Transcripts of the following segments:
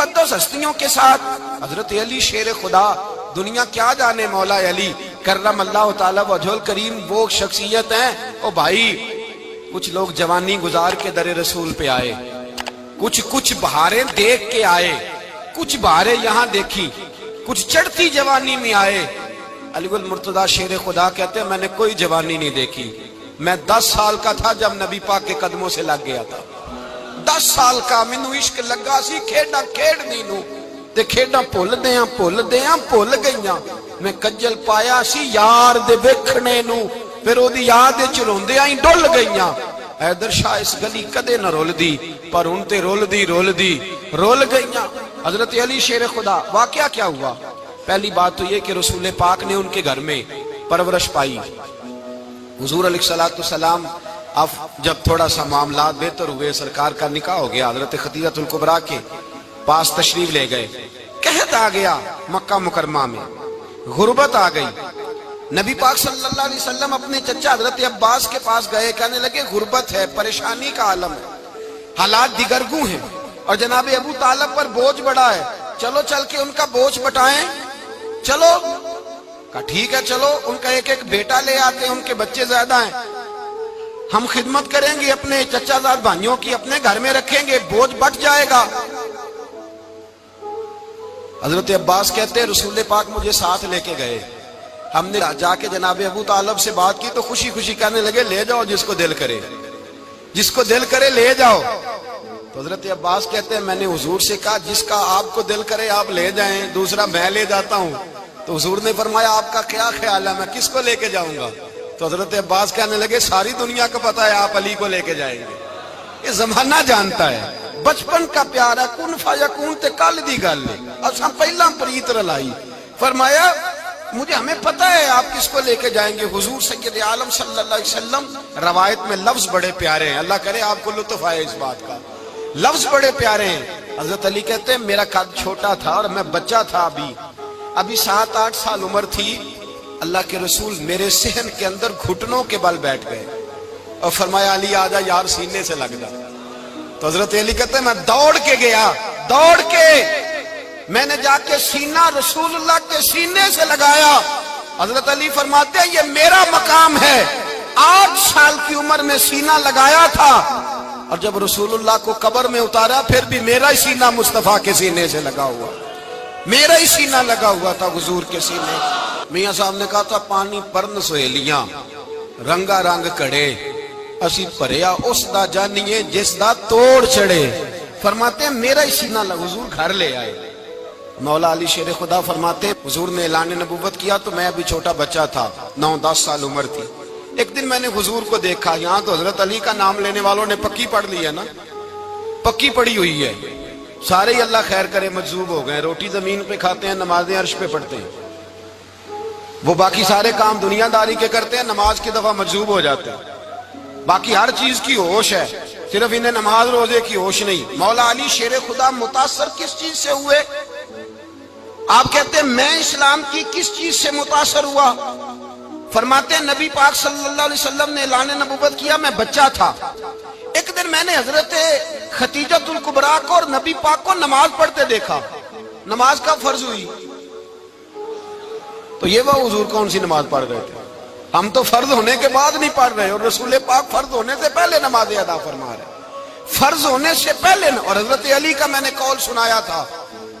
مقدس ہستیوں کے ساتھ حضرت علی شیر خدا، دنیا کیا جانے مولا علی کرم اللہ تعالی وجہ الکریم وہ شخصیت ہیں۔ او بھائی کچھ لوگ جوانی گزار کے در رسول پہ آئے، کچھ بہاریں دیکھ کے آئے، کچھ بہاریں یہاں دیکھی، کچھ چڑھتی جوانی میں آئے۔ علی گل مرتضیٰ شیر خدا کہتے ہیں میں نے کوئی جوانی نہیں دیکھی، میں 10 سال کا تھا جب نبی پاک کے قدموں سے لگ گیا تھا، 10 سال کا مینوں عشق لگا سی، کھیڈا کھیڈنی نو تے کھیڈا بھول گئیاں، میں کجل پایا سی یار دے ویکھنے نو، پھر او دی یاد وچ روندیاں ہی ڈل گئیاں۔ حیدر شاہ اس گلی کدے نہ رول دی، پر ان تے رول گئیاں۔ حضرت علی شیر خدا، واقعہ کیا ہوا؟ پہلی بات تو یہ کہ رسول پاک نے ان کے گھر میں پرورش پائی۔ حضور علیہ السلام اب جب تھوڑا سا معاملات بہتر ہوئے، سرکار کا نکاح ہو گیا، حضرت خدیجہ الکبریٰ کے پاس تشریف لے گئے، قحط آ گیا مکہ مکرمہ میں، غربت آ گئی۔ نبی پاک صلی اللہ علیہ وسلم اپنے چچا حضرت عباس کے پاس گئے، کہنے لگے غربت ہے، پریشانی کا عالم ہے، حالات دیگرگوں ہیں، اور جناب ابو طالب پر بوجھ بڑا ہے، چلو چل کے ان کا بوجھ بٹائیں۔ چلو کہا ٹھیک ہے، چلو ان کا ایک بیٹا لے آتے ہیں، ان کے بچے زیادہ ہیں، ہم خدمت کریں گے اپنے چچا زاد بھائیوں کی، اپنے گھر میں رکھیں گے، بوجھ بٹ جائے گا۔ حضرت عباس کہتے ہیں رسول پاک مجھے ساتھ لے کے گئے، ہم نے جا کے جناب ابو طالب سے بات کی تو خوشی خوشی کہنے لگے لے جاؤ جس کو دل کرے لے جاؤ۔ تو حضرت عباس کہتے ہیں میں نے حضور سے کہا جس کا آپ کو دل کرے آپ لے جائیں، دوسرا میں لے جاتا ہوں۔ تو حضور نے فرمایا آپ کا کیا خیال ہے، میں کس کو لے کے جاؤں گا؟ تو حضرت عباس کہنے لگے ساری دنیا کو پتا ہے آپ علی کو لے کے جائیں گے، یہ زمانہ جانتا ہے، بچپن کا پیار ہے، کن فیکون تے کل دی گل ہے، اساں پہلا پریت رلائی۔ فرمایا مجھے ہمیں پتہ ہے آپ کس کو لے کے جائیں گے، حضور سید عالم صلی اللہ علیہ وسلم۔ روایت میں لفظ بڑے پیارے ہیں، اللہ کرے آپ کو لطف آئے اس بات کا، لفظ بڑے پیارے ہیں۔ حضرت علی کہتے ہیں میرا قد چھوٹا تھا اور میں بچہ تھا، ابھی 7-8 سال عمر تھی، اللہ کے رسول میرے صحن کے اندر گھٹنوں کے بل بیٹھ گئے اور فرمایا علی آجا یار سینے سے لگ جا۔ تو حضرت علی کہتے ہیں میں دوڑ کے گیا، میں نے جا کے سینہ رسول اللہ کے سینے سے لگایا۔ حضرت علی فرماتے ہیں یہ میرا مقام ہے، 8 سال کی عمر میں سینہ لگایا تھا، اور جب رسول اللہ کو قبر میں اتارا پھر بھی میرا ہی سینہ مصطفیٰ کے سینے سے لگا ہوا، میرا ہی سینہ لگا ہوا تھا حضور کے سینے۔ میاں صاحب نے کہا تھا پانی پرن سہیلیاں رنگا رنگ کڑے، اسی پریا اس دا جانیے جس دا توڑ چڑے۔ فرماتے ہیں میرا ہی سینہ لگا، حضور گھر لے آئے۔ مولا علی شیر خدا فرماتے ہیں حضور نے اعلان نبوت کیا تو میں ابھی چھوٹا بچہ تھا، 9-10 سال عمر تھی۔ ایک دن میں نے حضور کو دیکھا، یہاں تو حضرت علی کا نام لینے والوں نے پکی پڑھ لی ہے نا، پکی پڑھی ہوئی ہے، سارے ہی اللہ خیر کرے مجذوب ہو گئے، روٹی زمین پہ کھاتے ہیں، نمازیں عرش پہ پڑھتے ہیں، وہ باقی سارے کام دنیا داری کے کرتے ہیں، نماز کی دفعہ مجذوب ہو جاتے ہیں، باقی ہر چیز کی ہوش ہے، صرف انہیں نماز روزے کی ہوش نہیں۔ مولا علی شیر خدا متاثر کس چیز سے ہوئے؟ آپ کہتے ہیں میں اسلام کی کس چیز سے متاثر ہوا؟ فرماتے ہیں نبی پاک صلی اللہ علیہ وسلم نے اعلان نبوت کیا، میں بچہ تھا، ایک دن میں نے حضرت خدیجہ الکبریٰ کو اور نبی پاک کو نماز پڑھتے دیکھا۔ نماز کب فرض ہوئی؟ تو یہ وہ حضور کون سی نماز پڑھ رہے تھے؟ ہم تو فرض ہونے کے بعد نہیں پڑھ رہے، اور رسول پاک فرض ہونے سے پہلے نماز ادا فرما رہے، فرض ہونے سے پہلے۔ اور حضرت علی کا میں نے قول سنایا تھا،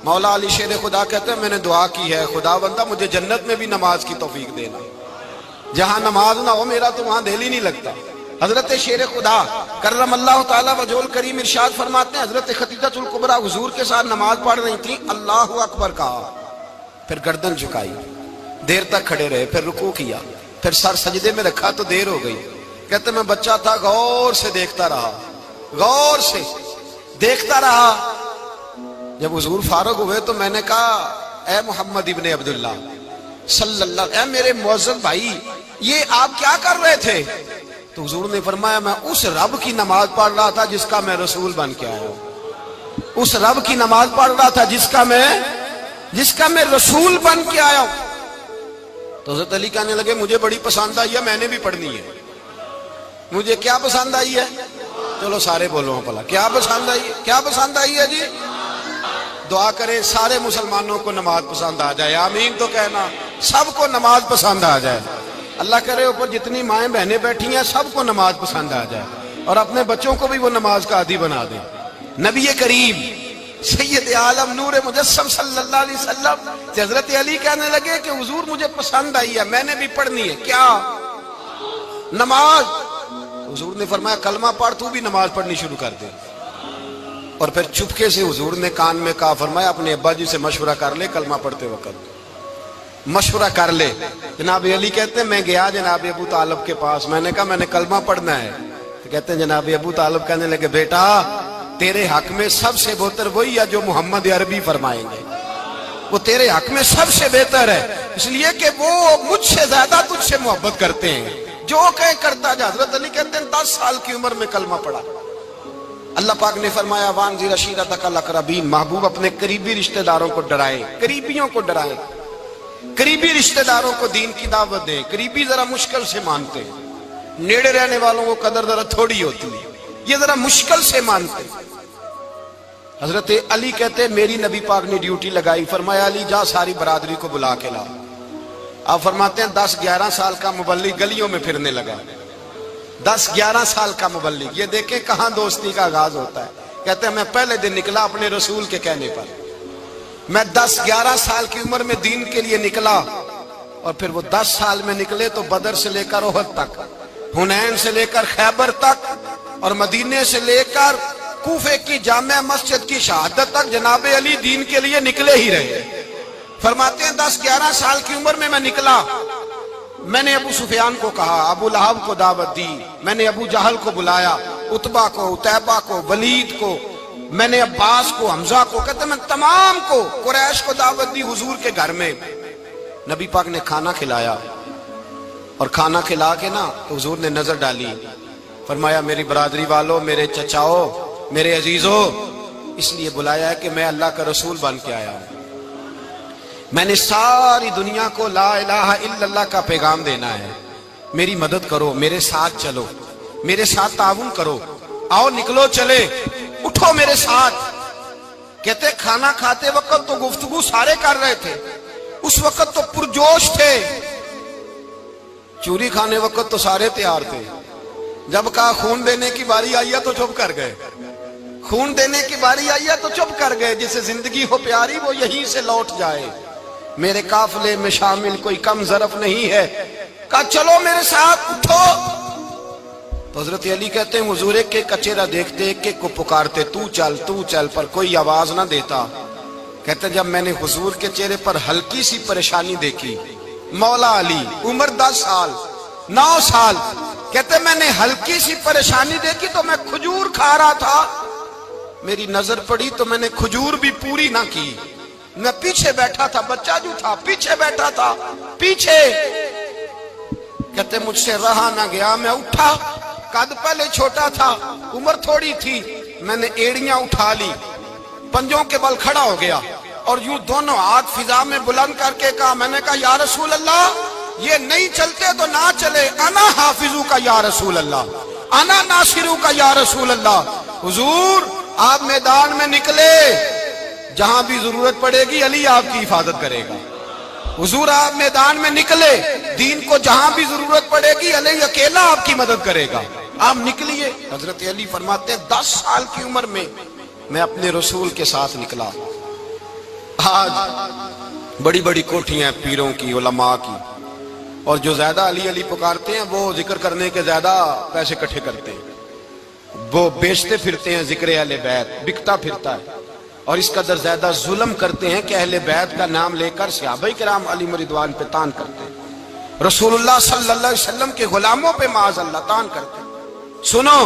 مولا علی شیر خدا کہتے ہیں میں نے دعا کی ہے خدا بندہ مجھے جنت میں بھی نماز کی توفیق دینا، جہاں نماز نہ ہو میرا تو وہاں دل ہی نہیں لگتا۔ حضرت شیر خدا کرم اللہ تعالیٰ وجہ الکریم ارشاد فرماتے ہیں حضرت خدیجہ الکبریٰ حضور کے ساتھ نماز پڑھ رہی تھی، اللہ اکبر کہا، پھر گردن جھکائی، دیر تک کھڑے رہے، پھر رکوع کیا، پھر سر سجدے میں رکھا تو دیر ہو گئی۔ کہتے میں بچہ تھا، غور سے دیکھتا رہا، غور سے دیکھتا رہا۔ جب حضور فارغ ہوئے تو میں نے کہا اے محمد ابن عبداللہ صلی اللہ، اے میرے معزز بھائی یہ آپ کیا کر رہے تھے؟ تو حضور نے فرمایا میں اس رب کی نماز پڑھ رہا تھا جس کا میں رسول بن کے آیا ہوں، اس رب کی نماز پڑھ رہا تھا جس کا میں رسول بن کے آیا ہوں۔ تو حضرت علی کہنے لگے مجھے بڑی پسند آئی ہے، میں نے بھی پڑھنی ہے۔ مجھے کیا پسند آئی ہے؟ چلو سارے بولو پلا، کیا پسند آئی ہے؟ کیا پسند آئی ہے جی؟ دعا کریں سارے مسلمانوں کو نماز پسند آ جائے، آمین تو کہنا، سب کو نماز پسند آ جائے۔ اللہ کرے اوپر جتنی مائیں بہنیں بیٹھی ہیں سب کو نماز پسند آ جائے، اور اپنے بچوں کو بھی وہ نماز کا عادی بنا دیں۔ نبی کریم سید عالم نور مجسم صلی اللہ علیہ وسلم حضرت علی کہنے لگے کہ حضور مجھے پسند آئی ہے، میں نے بھی پڑھنی ہے، کیا؟ نماز۔ حضور نے فرمایا کلمہ پڑھ، تو بھی نماز پڑھنی شروع کر دے۔ اور پھر چپکے سے حضور نے کان میں کہا، فرمایا اپنے ابا جی سے مشورہ کر لے کلمہ پڑھتے وقت، مشورہ کر لے۔ جناب علی کہتے ہیں میں گیا جناب ابو طالب کے پاس، میں نے کہا میں نے کلمہ پڑھنا ہے، تو کہتے ہیں جناب ابو طالب کہنے لگے بیٹا تیرے حق میں سب سے بہتر وہی ہے جو محمد عربی فرمائیں گے، وہ تیرے حق میں سب سے بہتر ہے، اس لیے کہ وہ مجھ سے زیادہ تجھ سے محبت کرتے ہیں، جو کہیں کرتا جا۔ حضرت علی کہتے ہیں 10 سال کی عمر میں کلمہ پڑھا۔ اللہ پاک نے فرمایا وانذر عشیرتک الاقربین، محبوب اپنے قریبی رشتہ داروں کو ڈرائیں، قریبیوں کو ڈرائیں، قریبی رشتہ داروں کو دین کی دعوت دیں۔ قریبی ذرا مشکل سے مانتے ہیں، نیڑے رہنے والوں کو قدر ذرا تھوڑی ہوتی ہے، یہ ذرا مشکل سے مانتے ہیں۔ حضرت علی کہتے ہیں میری نبی پاک نے ڈیوٹی لگائی، فرمایا علی جا ساری برادری کو بلا کے لا۔ آپ فرماتے ہیں 10-11 سال کا مبلغ گلیوں میں پھرنے لگا، 10-11 سال کا مبلغ، یہ دیکھیں کہاں دوستی کا آغاز ہوتا ہے۔ کہتے ہیں میں پہلے دن نکلا اپنے رسول کے کہنے پر، میں 10-11 سال کی عمر میں دین کے لیے نکلا، اور پھر وہ 10 سال میں نکلے تو بدر سے لے کر احد تک، حنین سے لے کر خیبر تک، اور مدینے سے لے کر کوفے کی جامع مسجد کی شہادت تک جناب علی دین کے لیے نکلے ہی رہے۔ فرماتے ہیں 10-11 سال کی عمر میں نکلا، میں نے ابو سفیان کو کہا، ابو لہب کو دعوت دی، میں نے ابو جہل کو بلایا، عتبہ کو، عتیبہ کو، ولید کو، میں نے عباس کو، حمزہ کو، کہتے میں تمام کو، قریش کو دعوت دی حضور کے گھر میں۔ نبی پاک نے کھانا کھلایا، اور کھانا کھلا کے نا حضور نے نظر ڈالی، فرمایا میری برادری والوں، میرے چچاؤ، میرے عزیزو، اس لیے بلایا ہے کہ میں اللہ کا رسول بن کے آیا ہوں، میں نے ساری دنیا کو لا الہ الا اللہ کا پیغام دینا ہے، میری مدد کرو، میرے ساتھ چلو، میرے ساتھ تعاون کرو، آؤ نکلو چلے، اٹھو میرے ساتھ۔ کہتے کھانا کھاتے وقت تو گفتگو سارے کر رہے تھے، اس وقت تو پرجوش تھے، چوری کھانے وقت تو سارے تیار تھے، جب کہا خون دینے کی باری آئی ہے تو چپ کر گئے، خون دینے کی باری آئی ہے تو چپ کر گئے، جسے زندگی ہو پیاری وہ یہیں سے لوٹ جائے، میرے قافلے میں شامل کوئی کم ظرف نہیں ہے، کہا چلو میرے ساتھ اٹھو۔ تو حضرت علی کہتے ہیں حضور ایک ایک کا چہرہ دیکھتے، ایک ایک کو پکارتے، تو چل، پر کوئی آواز نہ دیتا۔ کہتے ہیں جب میں نے حضور کے چہرے پر ہلکی سی پریشانی دیکھی، مولا علی عمر 10 سال 9 سال، کہتے میں نے ہلکی سی پریشانی دیکھی تو میں کھجور کھا رہا تھا، میری نظر پڑی تو میں نے کھجور بھی پوری نہ کی، میں پیچھے بیٹھا تھا، بچہ جو تھا پیچھے بیٹھا تھا، پیچھے۔ کہتے مجھ سے رہا نہ گیا، میں اٹھا، قد پہلے چھوٹا تھا، عمر تھوڑی تھی، میں نے ایڑیاں اٹھا لی، پنجوں کے بل کھڑا ہو گیا، اور یوں دونوں ہاتھ فضا میں بلند کر کے کہا، میں نے کہا یا رسول اللہ یہ نہیں چلتے تو نہ چلے، انا حافظو کا یا رسول اللہ، انا ناصرو کا یا رسول اللہ۔ حضور آپ میدان میں نکلے، جہاں بھی ضرورت پڑے گی علی آپ کی حفاظت کرے گا۔ حضور آپ میدان میں نکلے، دین کو جہاں بھی ضرورت پڑے گی علی اکیلا آپ کی مدد کرے گا، آپ نکلیے۔ حضرت علی فرماتے ہیں 10 سال کی عمر میں میں اپنے رسول کے ساتھ نکلا۔ آج بڑی بڑی کوٹھیاں پیروں کی، علماء کی، اور جو زیادہ علی علی پکارتے ہیں وہ ذکر کرنے کے زیادہ پیسے اکٹھے کرتے ہیں، وہ بیچتے پھرتے ہیں، ذکر اہل بیت بکتا پھرتا ہے، اور اس قدر زیادہ ظلم کرتے ہیں کہ اہل بیت کا نام لے کر صحابہ کرام علی رضوان پہ تان کرتے ہیں، رسول اللہ صلی اللہ علیہ وسلم کے غلاموں پہ معاذ اللہ تان کرتے ہیں۔ سنو،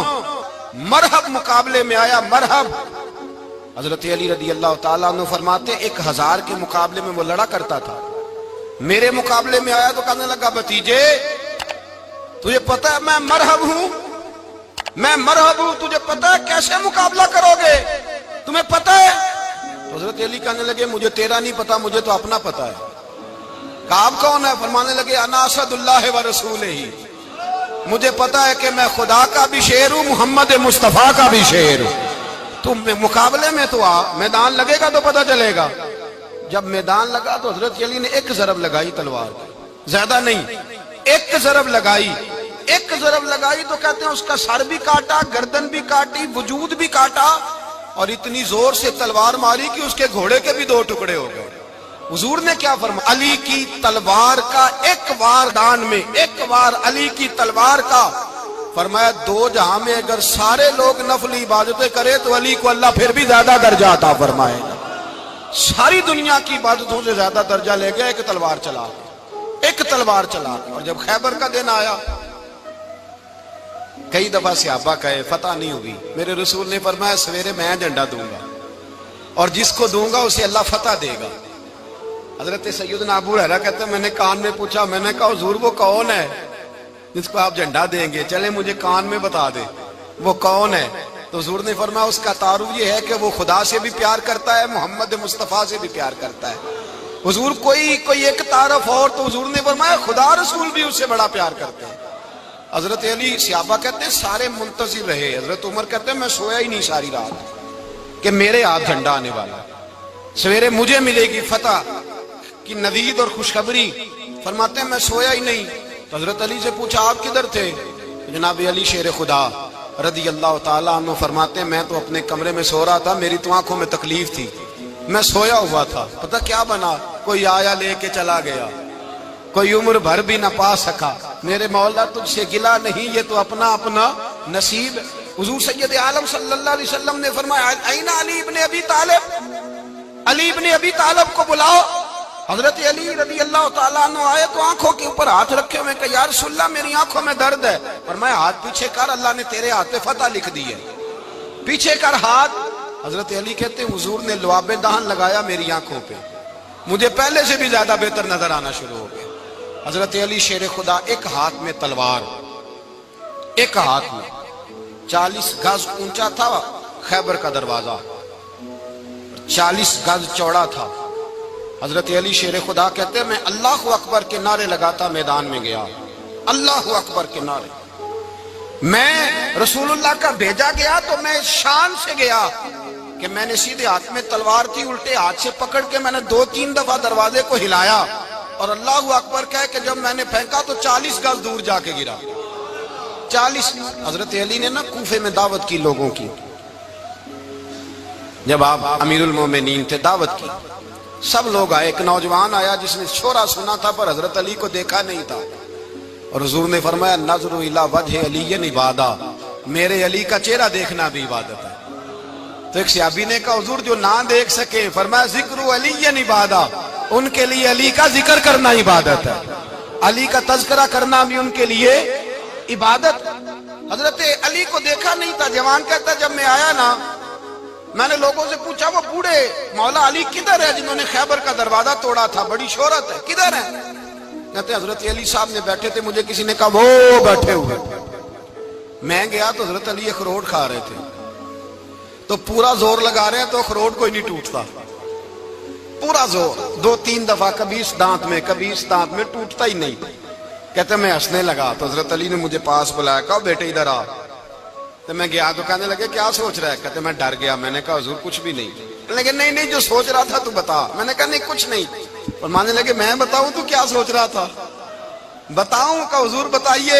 مرحب مقابلے میں آیا، مرحب۔ حضرت علی رضی اللہ تعالیٰ عنہ فرماتے 1000 کے مقابلے میں وہ لڑا کرتا تھا، میرے مقابلے میں آیا تو کہنے لگا بھتیجے تجھے پتہ ہے میں مرحب ہوں، میں مرحب ہوں، تجھے پتہ ہے کیسے مقابلہ کرو گے، تمہیں پتہ ہے؟ تو حضرت علی کہنے لگے مجھے تیرا نہیں پتا، مجھے تو اپنا پتہ ہے۔ کہا آپ کون ہے؟ فرمانے لگے انا اسد اللہ و رسولہ، مجھے پتا ہے کہ میں خدا کا بھی شیر ہوں، محمد مصطفیٰ کا بھی شیر ہوں۔ تم مقابلے میں تو آ، میدان لگے گا تو پتہ چلے گا۔ جب میدان لگا تو حضرت علی نے ایک ضرب لگائی تلوار کی، زیادہ نہیں، ایک ضرب لگائی۔ ایک ضرب لگائی تو کہتے ہیں اس کا سر بھی کاٹا، گردن بھی کاٹی، وجود بھی کاٹا، اور اتنی زور سے تلوار ماری کہ اس کے گھوڑے کے بھی 2 ٹکڑے ہو گئے۔ حضور نے کیا فرمایا؟ علی کی تلوار کا ایک وار دان میں، ایک وار علی کی تلوار کا، فرمایا 2 جہاں میں اگر سارے لوگ نفل عبادتیں کرے تو علی کو اللہ پھر بھی زیادہ درجہ عطا فرمائے گا۔ ساری دنیا کی عبادتوں سے زیادہ درجہ لے گیا ایک تلوار چلا کے، ایک تلوار چلا کے۔ اور جب خیبر کا دن آیا، کئی دفعہ صحابہ کہے فتح نہیں ہوئی، میرے رسول نے فرمایا سویرے میں جھنڈا دوں گا اور جس کو دوں گا اسے اللہ فتح دے گا۔ حضرت سیدنا ابو ہریرہ کہتے ہیں میں نے کان میں پوچھا، میں نے کہا حضور وہ کون ہے جس کو آپ جھنڈا دیں گے؟ چلے مجھے کان میں بتا دے وہ کون ہے۔ تو حضور نے فرمایا اس کا تعارف یہ ہے کہ وہ خدا سے بھی پیار کرتا ہے، محمد مصطفیٰ سے بھی پیار کرتا ہے۔ حضور کوئی ایک تعارف اور، تو حضور نے فرمایا خدا رسول بھی اس سے بڑا پیار کرتے ہیں۔ حضرت علی، صحابہ کہتے ہیں سارے منتظر رہے۔ حضرت عمر کہتے ہیں میں سویا ہی نہیں ساری رات کہ میرے ہاتھ جھنڈا آنے والا، سویرے مجھے ملے گی فتح کی نوید اور خوشخبری۔ فرماتے ہیں میں سویا ہی نہیں۔ تو حضرت علی سے پوچھا آپ کدھر تھے؟ جناب علی شیر خدا رضی اللہ تعالیٰ عنہ فرماتے ہیں میں تو اپنے کمرے میں سو رہا تھا، میری تو آنکھوں میں تکلیف تھی، میں سویا ہوا تھا، پتہ کیا بنا، کوئی آیا لے کے چلا گیا، کوئی عمر بھر بھی نہ پا سکا۔ میرے مولا تجھ سے گلا نہیں، یہ تو اپنا اپنا نصیب۔ حضور سید عالم صلی اللہ علیہ وسلم نے فرمایا این علی ابن ابی طالب، علی ابن ابی طالب کو بلاؤ۔ حضرت علی رضی اللہ تعالیٰ عنہ آئے تو آنکھوں کے اوپر ہاتھ رکھے ہوئے کہ یا رسول اللہ میری آنکھوں میں درد ہے۔ فرمایا ہاتھ پیچھے کر، اللہ نے تیرے ہاتھ پہ فتح لکھ دی ہے، پیچھے کر ہاتھ۔ حضرت علی کہتے ہیں حضور نے لعاب دہن لگایا میری آنکھوں پہ، مجھے پہلے سے بھی زیادہ بہتر نظر آنا شروع ہو گیا۔ حضرت علی شیر خدا، ایک ہاتھ میں تلوار، ایک ہاتھ میں 40 گز اونچا تھا خیبر کا دروازہ، 40 گز چوڑا تھا۔ حضرت علی شیر خدا کہتے ہیں میں اللہ اکبر کے نعرے لگاتا میدان میں گیا، اللہ اکبر کے نعرے۔ میں رسول اللہ کا بھیجا گیا تو میں شان سے گیا کہ میں نے سیدھے ہاتھ میں تلوار تھی، الٹے ہاتھ سے پکڑ کے میں نے 2-3 دفعہ دروازے کو ہلایا اور اللہ اکبر کہہ کہ جب میں نے پھینکا تو 40 گز دور جا کے گرا، 40۔ حضرت علی نے نا کوفے میں دعوت کی لوگوں کی، جب آپ امیر المومنین تھے، دعوت کی، سب لوگ آئے۔ ایک نوجوان آیا جس نے شورا سنا تھا پر حضرت علی کو دیکھا نہیں تھا، اور حضور نے فرمایا نظر الی وجہ علی عبادہ، میرے علی کا چہرہ دیکھنا بھی عبادت ہے۔ تو ایک صحابی نے کہا حضور جو نہ دیکھ سکے، فرمایا ذکر علی عبادہ، ان کے لیے علی کا ذکر کرنا عبادت ہے، علی کا تذکرہ کرنا بھی ان کے لیے عبادت۔ حضرت علی کو دیکھا نہیں تھا۔ جوان کہتا جب میں آیا نا، میں نے لوگوں سے پوچھا وہ بوڑھے مولا علی کدھر ہے جنہوں نے خیبر کا دروازہ توڑا تھا، بڑی شہرت ہے، کدھر ہے؟ کہتے ہیں حضرت علی صاحب نے بیٹھے تھے، مجھے کسی نے کہا وہ بیٹھے ہوئے۔ میں گیا تو حضرت علی اخروٹ کھا رہے تھے، تو پورا زور لگا رہے ہیں تو اخروٹ کوئی نہیں ٹوٹتا، پورا زور 2-3 دفعہ، کبھی اس دانت میں کبھی اس دانت میں، ٹوٹتا ہی نہیں۔ کہتے میں ہنسنے لگا تو حضرت علی نے مجھے پاس بلایا، کہا بیٹے ادھر آ۔ تو میں گیا تو کہنے لگے کیا سوچ رہا ہے؟ کہتے میں ڈر گیا۔ میں نے کہا حضور کچھ بھی نہیں۔ لیکن نہیں جو سوچ رہا تھا تو بتا۔ میں نے کہا نہیں کچھ نہیں۔ فرمانے لگے میں بتاؤں تو کیا سوچ رہا تھا؟ بتاؤں؟ کہ حضور بتائیے۔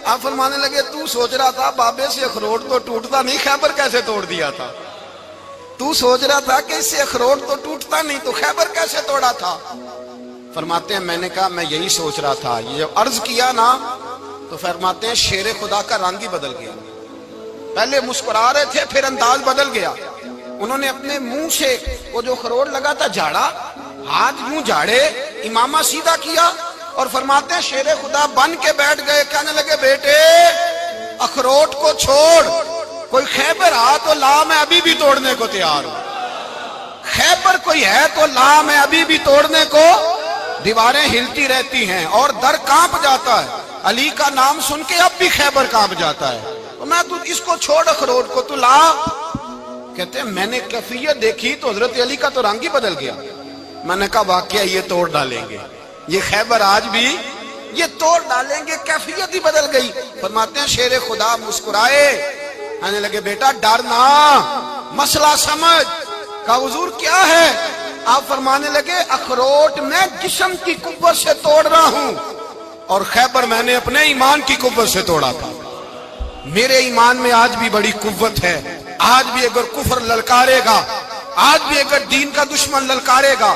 آپ فرمانے لگے تو سوچ رہا تھا بابے سے اخروٹ تو ٹوٹتا نہیں، خیبر کیسے توڑ دیا تھا؟ تو سوچ رہا تھا کہ اس سے اخروٹ تو ٹوٹتا نہیں تو خیبر کیسے توڑا تھا؟ فرماتے ہیں میں نے کہا میں یہی سوچ رہا تھا۔ یہ جب عرض کیا نا تو فرماتے ہیں شیر خدا کا رنگ ہی بدل گیا، پہلے مسکرا رہے تھے پھر انداز بدل گیا۔ انہوں نے اپنے منہ سے وہ جو خروٹ لگا تھا جھاڑا، ہاتھ یوں جھاڑے، امامہ سیدھا کیا اور فرماتے ہیں شیر خدا بن کے بیٹھ گئے۔ کہنے لگے بیٹے اخروٹ کو چھوڑ، کوئی خیبر آ تو لا، میں ابھی بھی توڑنے کو تیار ہوں۔ خیبر کوئی ہے تو لا، میں ابھی بھی توڑنے کو۔ دیواریں ہلتی رہتی ہیں اور در کانپ جاتا ہے، علی کا نام سن کے اب بھی خیبر کانپ جاتا ہے۔ میں تو اس کو چھوڑ اخروٹ کو تو لا۔ کہتے ہیں میں نے کیفیت دیکھی تو حضرت علی کا تو رنگ ہی بدل گیا۔ میں نے کہا واقعہ یہ توڑ ڈالیں گے، یہ خیبر آج بھی یہ توڑ ڈالیں گے، کیفیت ہی بدل گئی۔ فرماتے ہیں شیر خدا مسکرائے، کہنے لگے بیٹا ڈر نہ، مسئلہ سمجھ۔ کہا حضور کیا ہے؟ آپ فرمانے لگے اخروٹ میں جسم کی قوت سے توڑ رہا ہوں اور خیبر میں نے اپنے ایمان کی قوت سے توڑا تھا۔ میرے ایمان میں آج بھی بڑی قوت ہے، آج بھی اگر کفر للکارے گا، آج بھی اگر دین کا دشمن للکارے گا،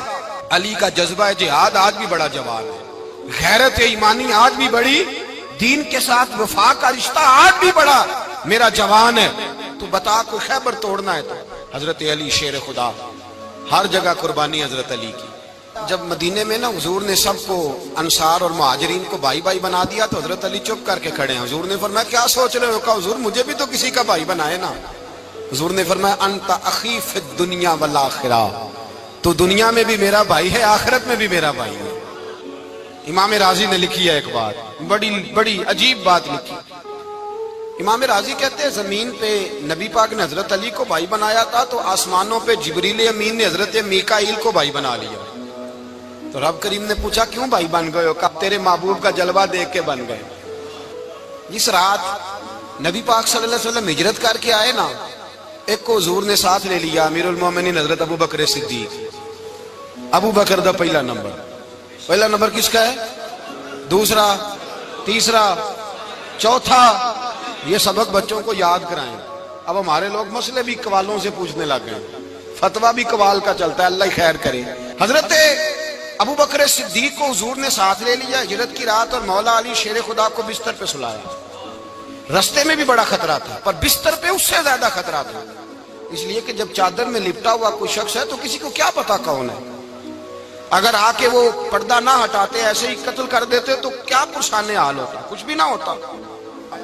علی کا جذبہ جہاد آج بھی بڑا جوان ہے، غیرت ایمانی آج بھی بڑی، دین کے ساتھ وفا کا رشتہ آج بھی بڑا میرا جوان ہے۔ تو بتا کوئی خیبر توڑنا ہے تو حضرت علی شیر خدا، ہر جگہ قربانی حضرت علی کی۔ جب مدینے میں نا حضور نے سب کو انصار اور مہاجرین کو بھائی بھائی بنا دیا تو حضرت علی چپ کر کے کھڑے ہیں۔ حضور نے فرمایا کیا سوچ رہے ہو؟ کہا حضور مجھے بھی تو کسی کا بھائی بنائے نا۔ حضور نے فرمایا انت اخی فی الدنیا والآخرہ، تو دنیا میں بھی میرا بھائی ہے، آخرت میں بھی میرا بھائی ہے۔ امام راضی نے لکھی ہے ایک بات، بڑی عجیب بات لکھی۔ امام راضی کہتے ہیں زمین پہ نبی پاک نے حضرت علی کو بھائی بنایا تھا تو آسمانوں پہ جبریل امین نے حضرت میکائیل کو بھائی بنا لیا۔ تو رب کریم نے پوچھا کیوں بھائی بن گئے ہو؟ کہا تیرے محبوب کا جلوہ دیکھ کے بن گئے۔ جس رات نبی پاک صلی اللہ علیہ وسلم ہجرت کر کے آئے نا، ایک کو حضور نے ساتھ لے لیا، امیر المومنین حضرت ابو بکر صدیق۔ ابو بکر دا پہلا نمبر کس کا ہے؟ دوسرا، تیسرا، چوتھا، یہ سبق بچوں کو یاد کرائیں۔ اب ہمارے لوگ مسئلے بھی قوالوں سے پوچھنے لگ گئے، فتویٰ بھی قوال کا چلتا ہے، اللہ خیر کرے۔ حضرت ابو بکر صدیق کو حضور نے ساتھ لے لیا ہجرت کی رات، اور مولا علی شیر خدا کو بستر پہ سلایا۔ رستے میں بھی بڑا خطرہ تھا پر بستر پہ اس سے زیادہ خطرہ تھا، اس لیے کہ جب چادر میں لپٹا ہوا کوئی شخص ہے تو کسی کو کیا پتا کون ہے، اگر آ کے وہ پردہ نہ ہٹاتے ایسے ہی قتل کر دیتے تو کیا پرسان حال ہوتا، کچھ بھی نہ ہوتا۔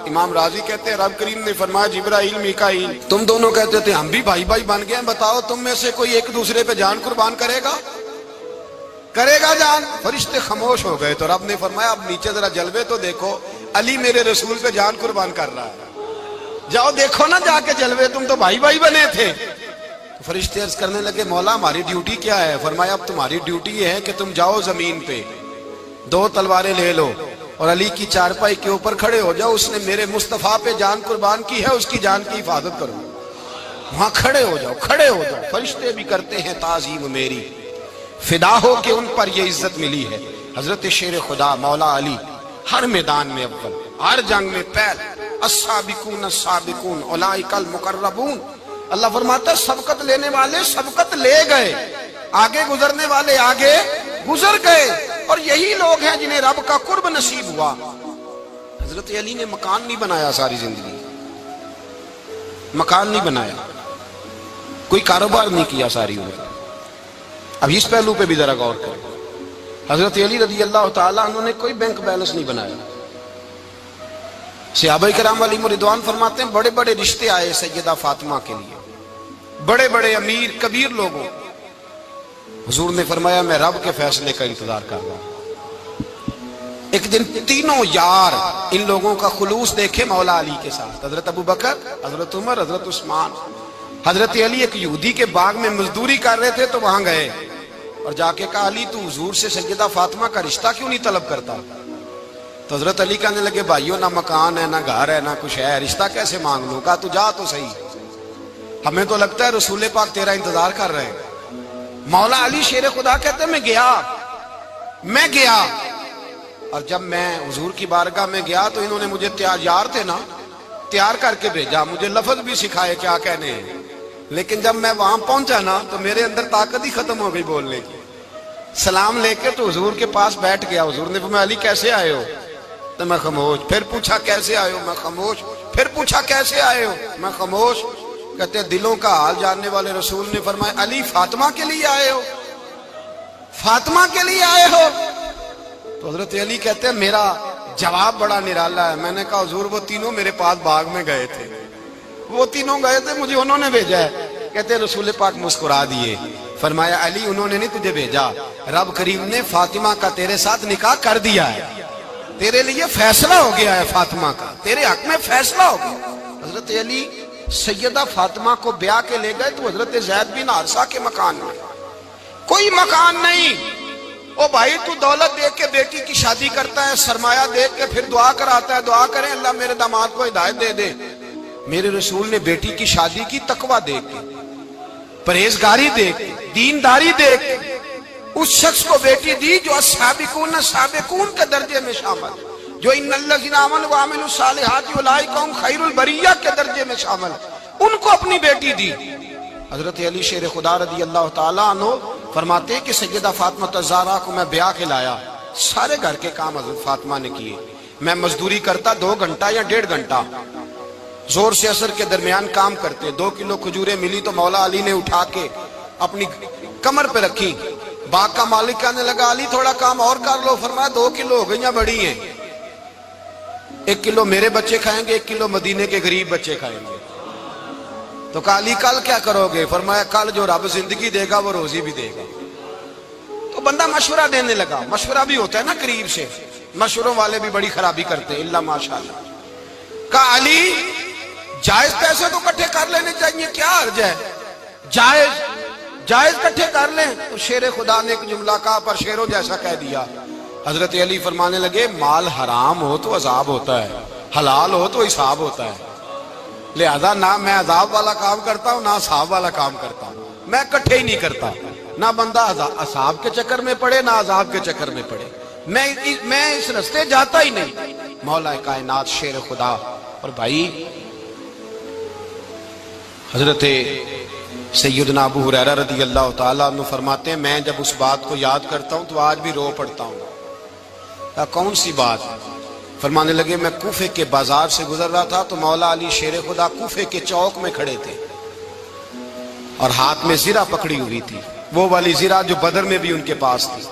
امام راضی کہتے ہیں رب کریم نے فرمایا جبرائیل میکائیل تم دونوں کہتے تھے ہم بھی بھائی بھائی بن گئے ہیں، بتاؤ تم میں سے کوئی ایک دوسرے پہ جان قربان کرے گا جان؟ فرشتے خاموش ہو گئے تو رب نے فرمایا اب نیچے ذرا جلوے تو دیکھو، علی میرے رسول پہ جان قربان کر رہا ہے، جاؤ دیکھو نا جا کے جلوے، تم تو بھائی بھائی بنے تھے۔ فرشتے عرض کرنے لگے مولا ہماری ڈیوٹی کیا ہے؟ فرمایا اب تمہاری ڈیوٹی یہ ہے کہ تم جاؤ زمین پہ، دو تلواریں لے لو اور علی کی چارپائی کے اوپر کھڑے ہو جاؤ، اس نے میرے مصطفیٰ پہ جان قربان کی ہے، اس کی جان کی حفاظت کرو۔ وہاں کھڑے ہو جاؤ۔ فرشتے بھی کرتے ہیں تعظیم میری، فدا ہو کہ ان پر یہ عزت ملی ہے۔ حضرت شیر خدا مولا علی ہر میدان میں اول، ہر جنگ میں پہل، السابقون السابقون اولئک المقربون۔ اللہ فرماتا ہے سبقت لینے والے سبقت لے گئے، آگے گزرنے والے آگے گزر گئے، اور یہی لوگ ہیں جنہیں رب کا قرب نصیب ہوا۔ حضرت علی نے مکان نہیں بنایا، ساری زندگی مکان نہیں بنایا، کوئی کاروبار نہیں کیا ساری عمر۔ اب اس پہلو پہ بھی ذرا غور کریں، حضرت علی رضی اللہ تعالیٰ انہوں نے کوئی بینک بیلنس نہیں بنایا۔ صحابہ کرام علیہم رضوان فرماتے ہیں بڑے بڑے رشتے آئے سیدہ فاطمہ کے لیے، بڑے بڑے امیر کبیر لوگوں، حضور نے فرمایا میں رب کے فیصلے کا انتظار کر رہا ہوں۔ ایک دن تینوں یار ان لوگوں کا خلوص دیکھے مولا علی کے ساتھ، حضرت ابو بکر، حضرت عمر، حضرت عثمان۔ حضرت علی ایک یہودی کے باغ میں مزدوری کر رہے تھے تو وہاں گئے اور جا کے کہا علی تو حضور سے سیدہ فاطمہ کا رشتہ کیوں نہیں طلب کرتا؟ تو حضرت علی کہنے لگے بھائیو نہ مکان ہے نہ گھر ہے نہ کچھ ہے، رشتہ کیسے مانگ لوں؟ کہا تو جا تو صحیح، ہمیں تو لگتا ہے رسول پاک تیرا انتظار کر رہے ہیں۔ مولا علی شیر خدا کہتے ہیں میں گیا اور جب میں حضور کی بارگاہ میں گیا تو انہوں نے مجھے یار تھے نا تیار کر کے بھیجا، مجھے لفظ بھی سکھائے کیا کہنے ہیں، لیکن جب میں وہاں پہنچا نا تو میرے اندر طاقت ہی ختم ہو گئی بولنے کی۔ سلام لے کے تو حضور کے پاس بیٹھ گیا، حضور نے فرمایا علی کیسے آئے ہو؟ تو میں خاموش، پھر پوچھا کیسے آئے ہو؟ میں خاموش، پھر پوچھا کیسے آئے ہو؟ میں خاموش۔ کہتے ہیں دلوں کا حال جاننے والے رسول نے فرمایا علی فاطمہ کے لیے آئے ہو؟ فاطمہ کے لیے آئے ہو؟ تو حضرت علی کہتے ہیں میرا جواب بڑا نرالا ہے۔ میں نے کہا حضور وہ تینوں میرے پاس باغ میں گئے تھے، وہ تینوں گئے تھے، مجھے انہوں نے بھیجا ہے۔ کہتے ہیں رسول پاک مسکرا دیے، فرمایا علی انہوں نے نہیں تجھے بھیجا، رب کریم نے فاطمہ کا تیرے ساتھ نکاح کر دیا ہے، تیرے لیے فیصلہ ہو گیا ہے، فاطمہ کا تیرے حق میں فیصلہ ہو گیا۔ حضرت علی سیدہ فاطمہ کو بیاہ کے لے گئے تو حضرت زید بن حارثہ کے مکان میں کوئی مکان نہیں۔ او بھائی تو دولت دیکھ کے بیٹی کی شادی کرتا ہے، سرمایہ دیکھ کے پھر دعا کراتا ہے، دعا کریں اللہ میرے داماد کو ہدایت دے دے۔ میرے رسول نے بیٹی کی شادی کی تقویٰ دیکھ کے، پرہیزگاری دیکھ، دینداری دیکھ اس شخص کو بیٹی دی جو السابقون سابقون کے درجے میں شامل، جو ان الذین آمنوا وعملوا الصالحات اولئک هم خیر البریہ کے درجے میں شامل، ان کو اپنی بیٹی دی۔ حضرت علی شیر خدا رضی اللہ تعالیٰ عنہ فرماتے کہ سیدہ فاطمہ الزہرا کو میں بیاہ کے لایا، سارے گھر کے کام حضرت فاطمہ نے کیے، میں مزدوری کرتا 2 گھنٹہ یا 1.5 گھنٹہ، زور سے اثر کے درمیان کام کرتے، 2 کلو کھجوریں ملی تو مولا علی نے اٹھا کے اپنی کمر پہ رکھی، باغ کا مالک کہنے لگا علی تھوڑا کام اور کر لو، فرمایا 2 کلو ہو گئیں بڑی ہیں، 1 کلو میرے بچے کھائیں گے، 1 کلو مدینے کے غریب بچے کھائیں گے۔ تو کہا علی کل کیا کرو گے؟ فرمایا کل جو رب زندگی دے گا وہ روزی بھی دے گا۔ تو بندہ مشورہ دینے لگا، مشورہ بھی ہوتا ہے نا قریب سے، مشوروں والے بھی بڑی خرابی کرتے ہیں، اللہ ماشاءاللہ۔ کہا علی جائز پیسے تو کٹھے کر لینے چاہیے، کیا حرج ہے، جائز کٹھے کر لیں۔ تو شیر خدا نے ایک جملہ کہا پر شیروں جیسا کہہ دیا۔ حضرت علی فرمانے لگے مال حرام ہو تو عذاب ہوتا ہے، حلال ہو تو حساب ہوتا ہے، لہذا نہ میں عذاب والا کام کرتا ہوں نہ حساب والا کام کرتا ہوں، میں کٹھے ہی نہیں کرتا، نہ بندہ عذاب کے چکر میں پڑے نہ عذاب کے چکر میں پڑے، میں اس رستے جاتا ہی نہیں۔ مولا کائنات شیر خدا۔ اور بھائی حضرت سیدنا ابو ہریرہ رضی اللہ تعالیٰ عنہ فرماتے ہیں میں جب اس بات کو یاد کرتا ہوں تو آج بھی رو پڑتا ہوں۔ کون سی بات؟ فرمانے لگے میں کوفے کے بازار سے گزر رہا تھا تو مولا علی شیر خدا کوفے کے چوک میں کھڑے تھے اور ہاتھ میں زرہ پکڑی ہوئی تھی، وہ والی زرہ جو بدر میں بھی ان کے پاس تھی،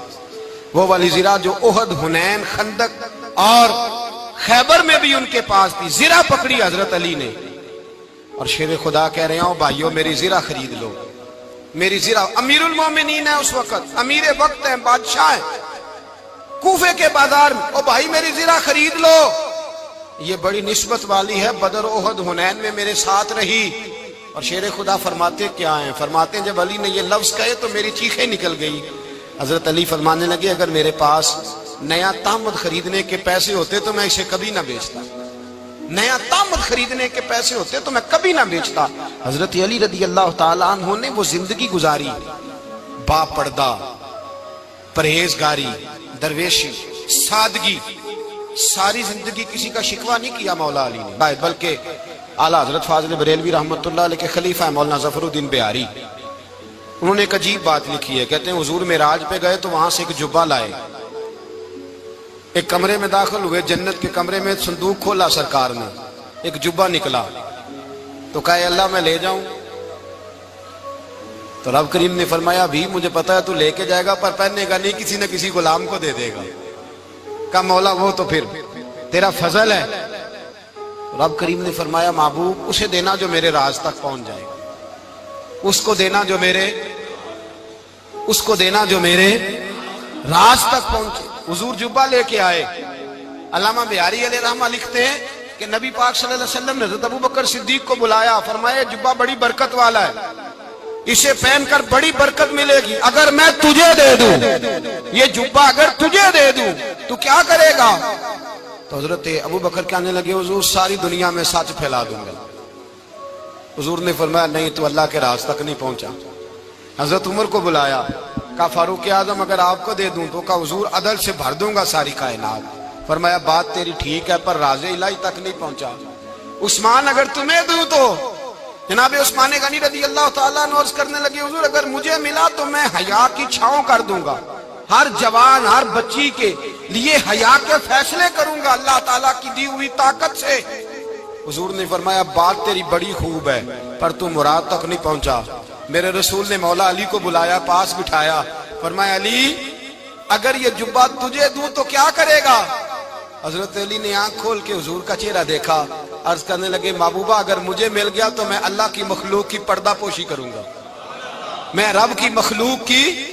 وہ والی زرہ جو احد، حنین، خندق اور خیبر میں بھی ان کے پاس تھی، زرہ پکڑی حضرت علی نے اور شیر خدا کہہ رہے ہوں بھائیو میری زرہ خرید لو، میری زرہ۔ امیر المومنین ہے اس وقت، امیر وقت ہے، بادشاہ ہے، کوفے کے بازار میں، او بھائی میری زرہ خرید لو، یہ بڑی نسبت والی ہے، بدر، احد، حنین میں میرے ساتھ رہی۔ اور شیر خدا فرماتے کیا ہیں؟ فرماتے ہیں جب علی نے یہ لفظ کہے تو میری چیخیں نکل گئی۔ حضرت علی فرمانے لگے اگر میرے پاس نیا تامد خریدنے کے پیسے ہوتے تو میں اسے کبھی نہ بیچتا، نیا تامد خریدنے کے پیسے ہوتے تو میں کبھی نہ بیچتا۔ حضرت علی رضی اللہ تعالیٰ عنہ نے وہ زندگی گزاری، با پردہ، پرہیزگاری، درویشی، سادگی، ساری زندگی کسی کا شکوہ نہیں کیا مولا علی نے، بلکہ اعلیٰ حضرت فاضل بریلوی رحمۃ اللہ علیہ کے خلیفہ مولانا ظفر الدین بہاری، انہوں نے ایک عجیب بات لکھی ہے، کہتے ہیں حضور معراج پہ گئے تو وہاں سے ایک جبہ لائے، ایک کمرے میں داخل ہوئے، جنت کے کمرے میں صندوق کھولا سرکار نے، ایک جبہ نکلا تو کہا اللہ میں لے جاؤں؟ تو رب کریم نے فرمایا بھی مجھے پتا ہے تو لے کے جائے گا پر پہننے گا نہیں، کسی نہ کسی غلام کو دے دے گا۔ کہا مولا وہ تو پھر تیرا فضل ہے۔ رب کریم نے فرمایا محبوب اسے دینا جو میرے راز تک پہنچ جائے گا، اس کو دینا جو میرے راز تک پہنچے۔ حضور جبہ لے کے آئے۔ علامہ بہاری علیہ رحمہ لکھتے ہیں کہ نبی پاک صلی اللہ علیہ وسلم نے حضرت ابوبکر صدیق کو بلایا، فرمایا جبہ بڑی برکت والا ہے، اسے پہن کر بڑی برکت ملے گی، اگر میں تجھے دے دوں، یہ جبہ اگر تجھے دے دوں تو کیا کرے گا؟ تو حضرت ابوبکر کہنے لگے حضور ساری دنیا میں سچ پھیلا دوں گا۔ حضور نے فرمایا نہیں تو اللہ کے راز تک نہیں پہنچا۔ حضرت عمر کو بلایا، کہا فاروق اعظم اگر آپ کو دے دوں تو کہا حضور عدل سے بھر دوں گا ساری کائنات۔ فرمایا بات تیری ٹھیک ہے پر راز الہی تک نہیں پہنچا۔ عثمان اگر تمہیں دوں تو جناب عثمان غنی رضی اللہ تعالیٰ عنہ عرض کرنے لگے حضور اگر مجھے ملا تو میں حیا کی چھاؤں کر دوں گا، ہر جوان ہر بچی کے لیے حیا کے فیصلے کروں گا اللہ تعالیٰ کی دی ہوئی طاقت سے۔ حضور نے فرمایا بات تیری بڑی خوب ہے پر تو مراد تک نہیں پہنچا۔ میرے رسول نے مولا علی کو بلایا، پاس بٹھایا، فرمایا علی اگر یہ جبہ تجھے دوں تو کیا کرے گا؟ حضرت علی نے آنکھ کھول کے حضور کا چہرہ دیکھا، عرض کرنے لگے محبوبہ اگر مجھے مل گیا تو میں اللہ کی مخلوق کی پردہ پوشی کروں گا، میں رب کی مخلوق کی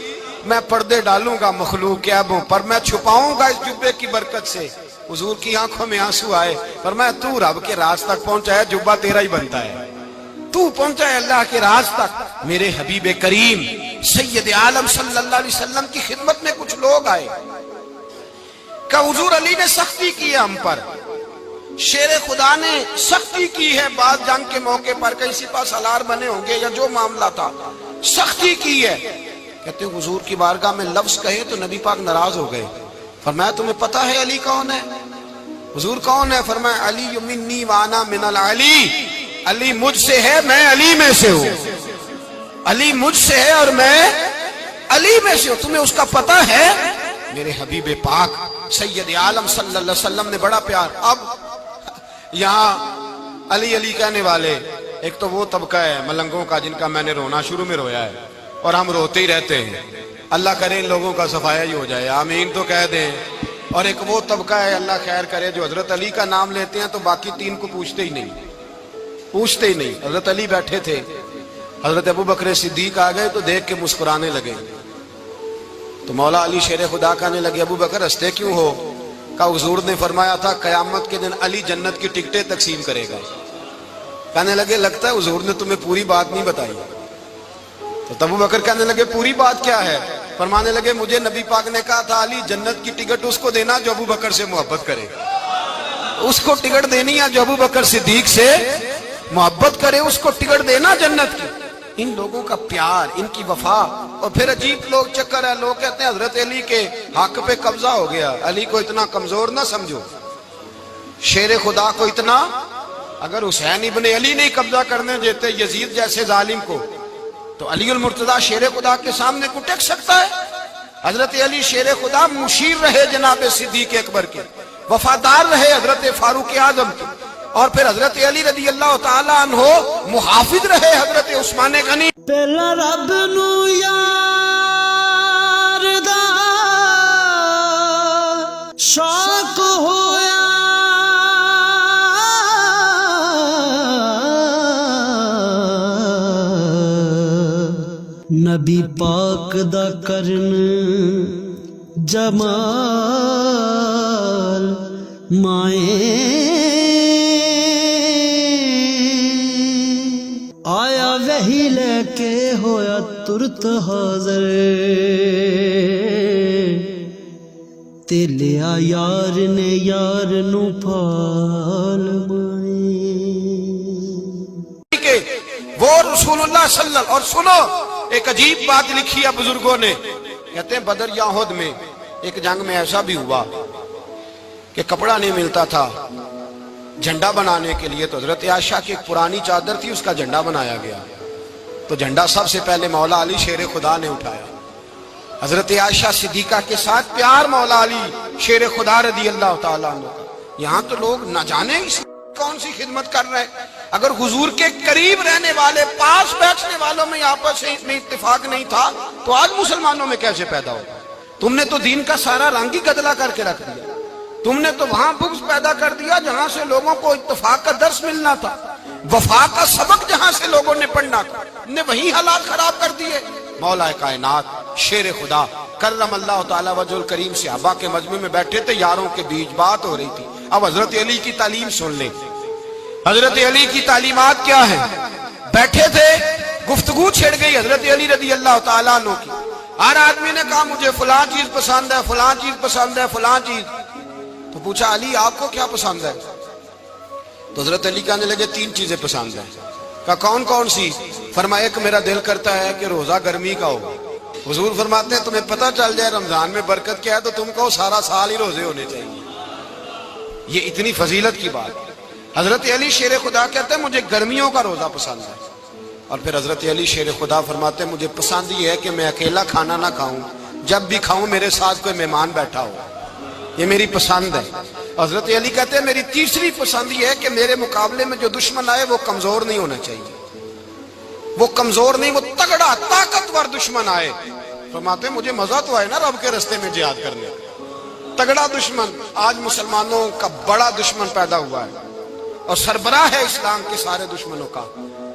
میں پردے ڈالوں گا مخلوق کے عیبوں پر، میں چھپاؤں گا اس جبے کی برکت سے۔ حضور کی آنکھوں میں آنسو آئے، فرمایا تو رب کے راز تک پہنچا ہے، جبہ تیرا ہی بنتا ہے، تو پہنچا ہے اللہ کے راز تک۔ میرے حبیب کریم سید عالم صلی اللہ علیہ وسلم کی خدمت میں کچھ لوگ آئے کہ حضور علی نے سختی کی ہے ہم پر، شیر خدا نے سختی کی ہے، بعد جنگ کے موقع پر کہیں سپہ سالار بنے ہوں گے یا جو معاملہ تھا، سختی کی ہے. کہتے ہیں حضور کی بارگاہ میں لفظ کہے تو نبی پاک ناراض ہو گئے. فرمایا تمہیں پتہ ہے علی کون ہے؟ حضور کون ہے؟ فرمایا علی منی وانا من العلی، علی مجھ سے ہے، میں علی میں سے ہوں. علی مجھ سے ہے اور میں علی میں سے ہوں. تمہیں اس کا پتہ ہے؟ میرے حبیب پاک سید عالم صلی اللہ علیہ وسلم نے بڑا پیار. اب یہاں علی علی کہنے والے ایک تو وہ طبقہ ہے ملنگوں کا جن کا میں نے رونا شروع میں رویا ہے اور ہم روتے ہی رہتے ہیں. اللہ کرے ان لوگوں کا صفایا ہی ہو جائے، آمین تو کہہ دیں. اور ایک وہ طبقہ ہے اللہ خیر کرے جو حضرت علی کا نام لیتے ہیں تو باقی تین کو پوچھتے ہی نہیں. حضرت علی بیٹھے تھے، حضرت ابو بکر صدیق آ گئے تو دیکھ کے مسکرانے لگے. تو مولا علی شیر خدا کہنے لگے ابو بکر ہنستے کیوں ہو؟ کہا حضور نے فرمایا تھا قیامت کے دن علی جنت کی ٹکٹیں تقسیم کرے گا. کہنے لگے لگتا ہے حضور نے تمہیں پوری بات نہیں بتائی. تو ابو بکر کہنے لگے پوری بات کیا ہے؟ فرمانے لگے مجھے نبی پاک نے کہا تھا علی جنت کی ٹکٹ اس کو دینا جو ابو بکر سے محبت کرے. اس کو ٹکٹ دینی ہے جو ابو بکر صدیق سے محبت کرے، اس کو ٹکٹ دینا جنت کی. ان لوگوں کا پیار، ان کی وفا. اور پھر عجیب لوگ چکر ہے، لوگ کہتے ہیں حضرت علی کے حق پہ قبضہ ہو گیا. علی کو اتنا کمزور نہ سمجھو، شیر خدا کو اتنا. اگر حسین ابن علی نہیں قبضہ کرنے دیتے یزید جیسے ظالم کو تو علی المرتضیٰ شیر خدا کے سامنے کو ٹک سکتا ہے؟ حضرت علی شیر خدا مشیر رہے جناب صدیق اکبر کے، وفادار رہے حضرت فاروق اعظم کے، اور پھر حضرت علی رضی اللہ تعالیٰ عنہ محافظ رہے حضرت عثمان غنی. پہلا رب نو یار دا شوق ہویا، نبی پاک دا کرن جمال مائیں آیا وہی لے کے ہویا ترت حاضر، تے لیا یار نے یار نو پھال مائیں. وہ رسول اللہ صلی اللہ. اور سنو ایک عجیب بات لکھی ہے بزرگوں نے، کہتے ہیں بدر یا احد میں ایک جنگ میں ایسا بھی ہوا کہ کپڑا نہیں ملتا تھا جھنڈا بنانے کے لیے. تو حضرت عائشہ کی ایک پرانی چادر تھی، اس کا جھنڈا بنایا گیا. تو جھنڈا سب سے پہلے مولا علی شیر خدا نے اٹھایا. حضرت عائشہ صدیقہ کے ساتھ پیار مولا علی شیر خدا رضی اللہ تعالیٰ عنہ کا. یہاں تو لوگ نہ جانے کون سی خدمت کر رہے ہیں. اگر حضور کے قریب رہنے والے پاس بیٹھنے والوں میں آپس میں اتفاق نہیں تھا تو آج مسلمانوں میں کیسے پیدا ہوگا؟ تم نے تو دین کا سارا رنگ ہی گدلا کر کے رکھ دیا. تم نے تو وہاں بغض پیدا کر دیا جہاں سے لوگوں کو اتفاق کا درس ملنا تھا، وفا کا سبق جہاں سے لوگوں نے پڑھنا تھا، نے وہی حالات خراب کر دیے. مولا کائنات شیر خدا کرم اللہ تعالی وجہ الکریم صحابہ کے مجمع میں بیٹھے تھے، یاروں کے بیچ بات ہو رہی تھی. اب حضرت علی کی تعلیم سن لیں. حضرت علی کی تعلیمات کیا ہیں؟ بیٹھے تھے، گفتگو چھڑ گئی حضرت علی رضی اللہ تعالیٰ عنہ کی. ہر آدمی نے کہا مجھے فلاں چیز پسند ہے، فلاں چیز پسند ہے، فلاں چیز. تو پوچھا علی آپ کو کیا پسند ہے؟ تو حضرت علی کہنے لگے 3 چیزیں پسند ہیں. کہا کون کون سی؟ فرمایا ایک میرا دل کرتا ہے کہ روزہ گرمی کا ہو. حضور فرماتے ہیں تمہیں پتہ چل جائے رمضان میں برکت کیا ہے تو تم کہو سارا سال ہی روزے ہونے چاہیے. یہ اتنی فضیلت کی بات. حضرت علی شیر خدا کہتے ہیں مجھے گرمیوں کا روزہ پسند ہے. اور پھر حضرت علی شیر خدا فرماتے ہیں مجھے پسند یہ ہے کہ میں اکیلا کھانا نہ کھاؤں، جب بھی کھاؤں میرے ساتھ کوئی مہمان بیٹھا ہو. یہ میری پسند ہے. حضرت علی کہتے ہیں میری تیسری پسند یہ ہے کہ میرے مقابلے میں جو دشمن آئے وہ کمزور نہیں ہونا چاہیے. وہ کمزور نہیں، وہ تگڑا طاقتور دشمن آئے. فرماتے ہیں مجھے مزہ تو آئے نا رب کے رستے میں جہاد کرنے. تگڑا دشمن. آج مسلمانوں کا بڑا دشمن پیدا ہوا ہے اور سربراہ ہے اسلام کے سارے دشمنوں کا،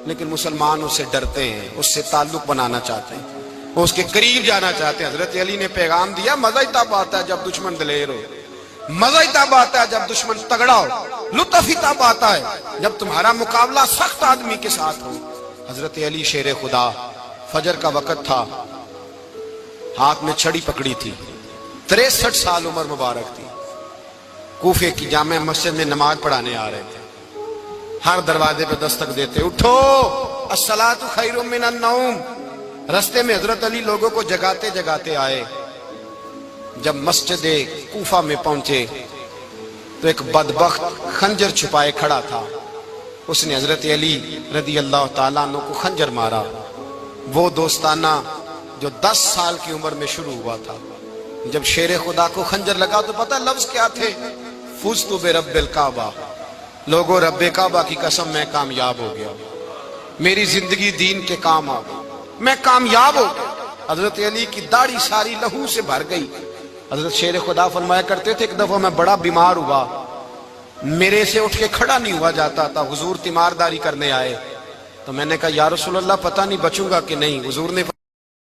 لیکن مسلمان اس سے ڈرتے ہیں، اس سے تعلق بنانا چاہتے ہیں، وہ اس کے قریب جانا چاہتے ہیں. حضرت علی نے پیغام دیا مزہ ہی تب آتا ہے جب دشمن دلیر ہو، مزہ ہی تب آتا ہے جب دشمن تگڑا ہو، لطف ہی تب آتا ہے جب تمہارا مقابلہ سخت آدمی کے ساتھ ہو. حضرت علی شیر خدا، فجر کا وقت تھا، ہاتھ میں چھڑی پکڑی تھی، 63 سال عمر مبارک تھی. کوفے کی جامع مسجد میں نماز پڑھانے آ رہے تھے. ہر دروازے پہ دستک دیتے اٹھو الصلاۃ خیر من النوم، رستے میں حضرت علی لوگوں کو جگاتے جگاتے آئے. جب مسجد کوفہ میں پہنچے تو ایک بدبخت خنجر چھپائے کھڑا تھا. اس نے حضرت علی رضی اللہ تعالیٰ عنہ کو خنجر مارا. وہ دوستانہ جو 10 سال کی عمر میں شروع ہوا تھا. جب شیر خدا کو خنجر لگا تو پتہ لفظ کیا تھے؟ فزت برب الکعبہ. لوگوں رب کعبہ کی قسم میں کامیاب ہو گیا, میری زندگی دین کے کام آ گئی, میں کامیاب ہو گیا. حضرت علی کی داڑھی ساری لہو سے بھر گئی. حضرت شیر خدا فرمایا کرتے تھے ایک دفعہ میں بڑا بیمار ہوا, میرے سے اٹھ کے کھڑا نہیں ہوا جاتا تھا. حضور تیمارداری کرنے آئے تو میں نے کہا یا رسول اللہ پتہ نہیں بچوں گا کہ نہیں. حضور نے